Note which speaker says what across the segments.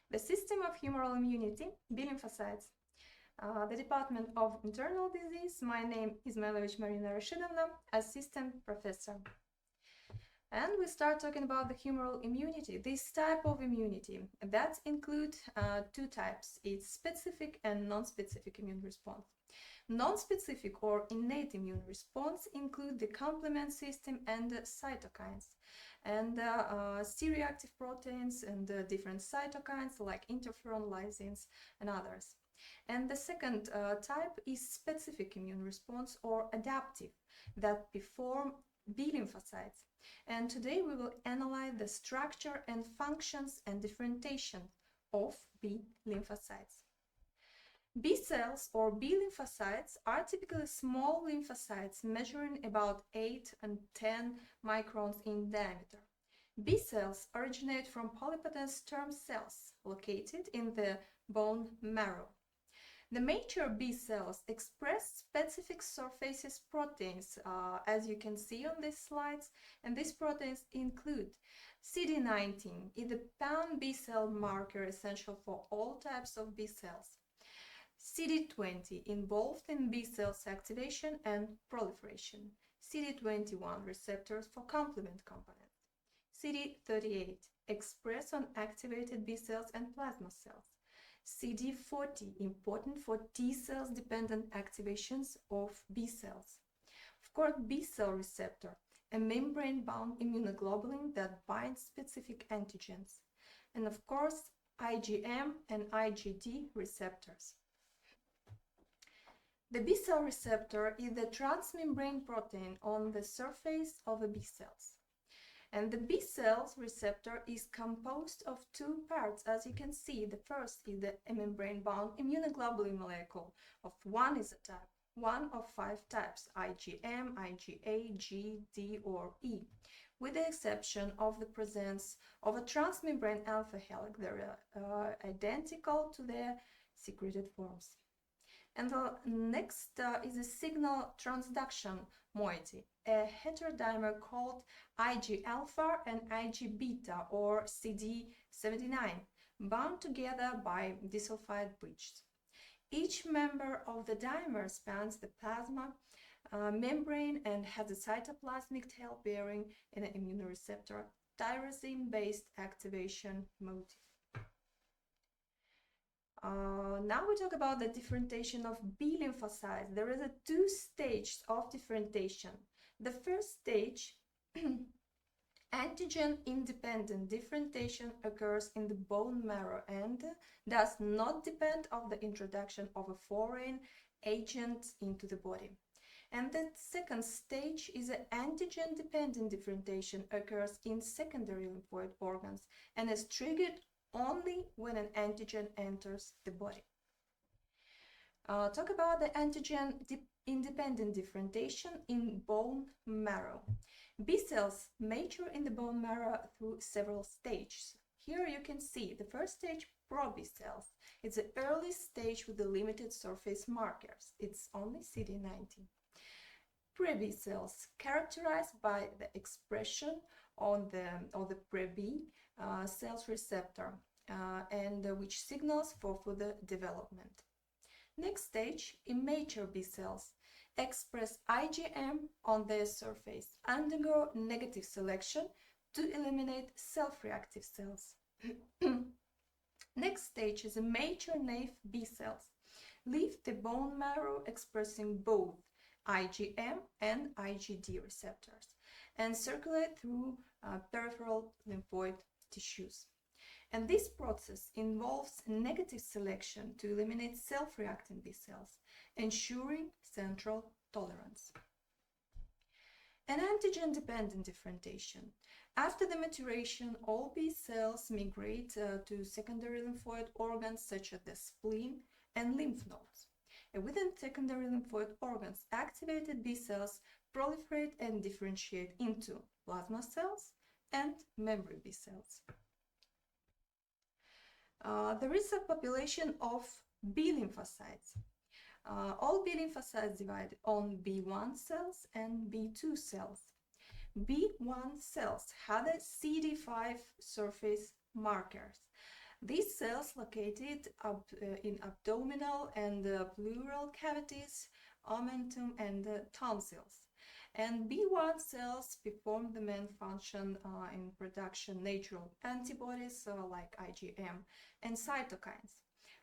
Speaker 1: The system of humoral immunity, B-lymphocytes. The Department of Internal Disease. My name is Izmailovich Marina Rashidovna, Assistant Professor. And we start talking about the humoral immunity, this type of immunity. That includes two types. It's specific and non-specific immune response. Non-specific or innate immune response include the complement system and cytokines, and C-reactive proteins and different cytokines like interferon, lysines, and others. And the second type is specific immune response or adaptive, that perform B lymphocytes. And today we will analyze the structure and functions and differentiation of B lymphocytes. B cells or B lymphocytes are typically small lymphocytes measuring about 8 and 10 microns in diameter. B cells originate from polypotent stem cells located in the bone marrow. The mature B cells express specific surface proteins, as you can see on these slides, and these proteins include CD19, is the pan-B cell marker essential for all types of B cells. CD20, involved in B cells activation and proliferation. CD21 receptors for complement components. CD38, expressed on activated B cells and plasma cells. CD40, important for T cells dependent activations of B cells. Of course, B cell receptor, a membrane-bound immunoglobulin that binds specific antigens. And of course, IgM and IgD receptors. The B cell receptor is the transmembrane protein on the surface of the B cells. And the B cells receptor is composed of two parts, as you can see. The first is the membrane-bound immunoglobulin molecule of one isotype, one of 5 types, IgM, IgA, G, D, or E, with the exception of the presence of a transmembrane alpha helix. They're identical to their secreted forms. And the next is a signal transduction moiety, a heterodimer called Ig alpha and Ig beta, or CD79, bound together by disulfide bridges. Each member of the dimer spans the plasma membrane and has a cytoplasmic tail bearing an immunoreceptor tyrosine-based activation motif. Now we talk about the differentiation of B lymphocytes. There is a 2 stages of differentiation. The first stage, antigen-independent differentiation, occurs in the bone marrow and does not depend on the introduction of a foreign agent into the body. And the second stage is an antigen-dependent differentiation, occurs in secondary lymphoid organs and is triggered only when an antigen enters the body. Talk about the antigen-independent differentiation in bone marrow. B cells mature in the bone marrow through several stages. Here you can see the first stage, pro-B cells. It's the early stage with the limited surface markers. It's only CD19. Pre-B cells, characterized by the expression on the pre-B cells receptor, and which signals for further development. Next stage, immature B cells express IgM on their surface, undergo negative selection to eliminate self-reactive cells. Next stage is mature naive B cells, leave the bone marrow expressing both IgM and IgD receptors and circulate through peripheral lymphoid tissues. And this process involves negative selection to eliminate self-reacting B cells, ensuring central tolerance. An antigen-dependent differentiation. After the maturation, all B cells migrate to secondary lymphoid organs such as the spleen and lymph nodes. And within secondary lymphoid organs, activated B cells proliferate and differentiate into plasma cells and memory B cells. There is a population of B lymphocytes. All B lymphocytes divide on B1 cells and B2 cells. B1 cells have the CD5 surface markers. These cells located in abdominal and pleural cavities, omentum and tonsils. And B1 cells perform the main function in production natural antibodies like IgM and cytokines,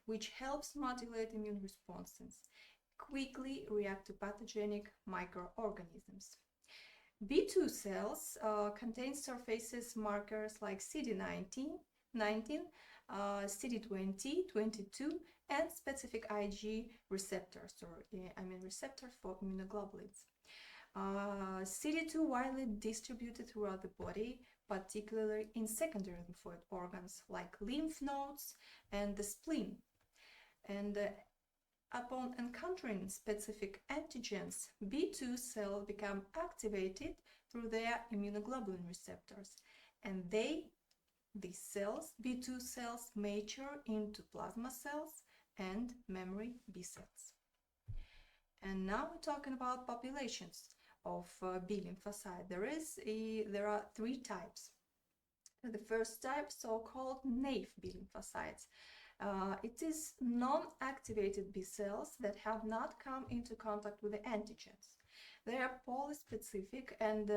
Speaker 1: which helps modulate immune responses, quickly react to pathogenic microorganisms. B2 cells contain surfaces markers like CD19, CD20, 22, and specific Ig receptors, or receptors for immunoglobulins. CD2 widely distributed throughout the body, particularly in secondary lymphoid organs like lymph nodes and the spleen. And upon encountering specific antigens, B2 cells become activated through their immunoglobulin receptors, and these cells, B2 cells, mature into plasma cells and memory B cells. And now we're talking about populations of B lymphocyte. There are three types. The first type, so-called naive B lymphocytes. It is non-activated B cells that have not come into contact with the antigens. They are polyspecific and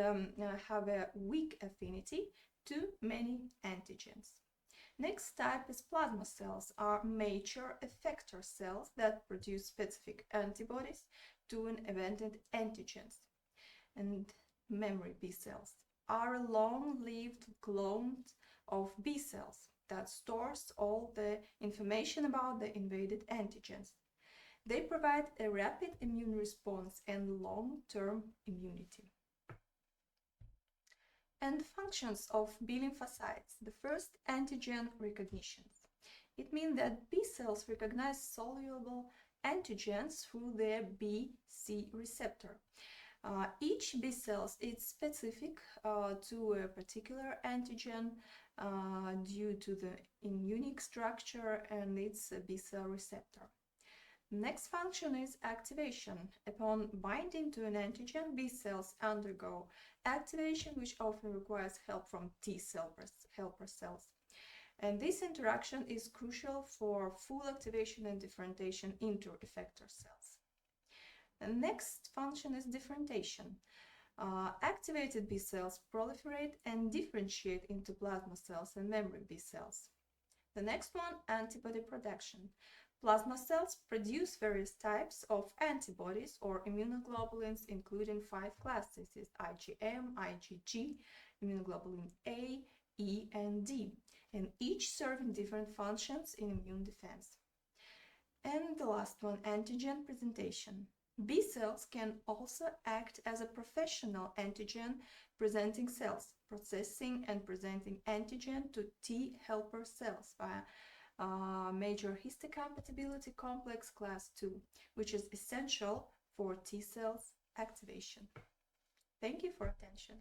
Speaker 1: have a weak affinity to many antigens. Next type is plasma cells, are mature effector cells that produce specific antibodies to an evented antigens. And memory B cells are long-lived clones of B cells that stores all the information about the invaded antigens. They provide a rapid immune response and long-term immunity. And functions of B lymphocytes. The first, antigen recognition. It means that B cells recognize soluble antigens through their BC receptor. Each B cell is specific to a particular antigen due to the unique structure and its B cell receptor. Next function is activation. Upon binding to an antigen, B cells undergo activation, which often requires help from T cell helper cells. And this interaction is crucial for full activation and differentiation into effector cells. The next function is differentiation. Activated B cells proliferate and differentiate into plasma cells and memory B cells. The next one, antibody production. Plasma cells produce various types of antibodies or immunoglobulins, including 5 classes: IgM, IgG, immunoglobulin A, E, and D, and each serving different functions in immune defense. And the last one, antigen presentation. B cells can also act as a professional antigen presenting cells, processing and presenting antigen to T helper cells via major histocompatibility complex class 2, which is essential for T cells activation. Thank you for attention.